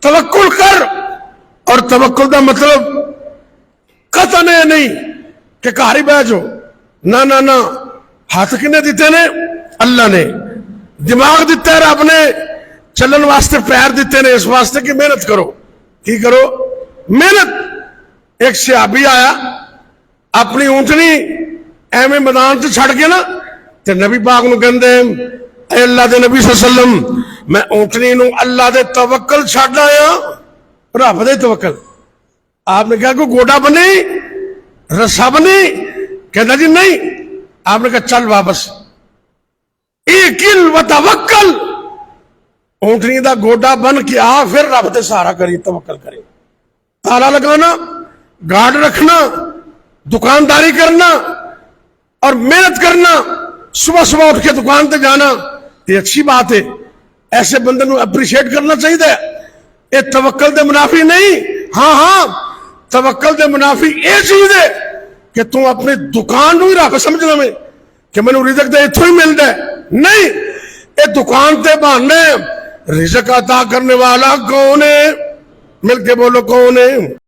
توکل کر. اور توکل دا مطلب قطع نہیں کہ گھر ہی بہ جاؤ. نہ ہاتھ کنے دیتے نے؟ اللہ نے. دماغ دیتا ہے رب نے. چلن واسطے پیر دیتے نے اس واسطے کہ محنت کرو. کی کرو؟ محنت. ایک صحابی آیا اپنی اونٹنی ایویں میدان سے چھڑ کے نا تے نبی پاک نو کہندے اے اللہ دے نبی صلی اللہ علیہ وسلم میں اونٹنی نو اللہ دے توکل چھڈ آیا رب دے توکل. آپ نے کہا کوئی گوڈا بنی رسا بنی؟ کہتا جی نہیں. آپ نے کہا چل واپس. ایکل و توکل. اونٹنی دا گوڈا بن کے آ پھر رب تے سہارا کری توکل کرے. تالا لگانا گارڈ رکھنا دکانداری کرنا اور محنت کرنا صبح صبح اٹھ کے دکان تے جانا یہ اچھی بات ہے. ایسے بندے نو اپریشیٹ کرنا چاہیے. یہ توکل دے منافی نہیں. ہاں توکل دے منافی یہ چیز ہے کہ تم اپنی دکان نو ہی رب سمجھنا میں کہ میں نے رزق دے اتھوں ہی ملتا ہے. نہیں یہ دکان تے بہانے. رزق عطا کرنے والا کون ہے؟ مل کے بولو کون ہے؟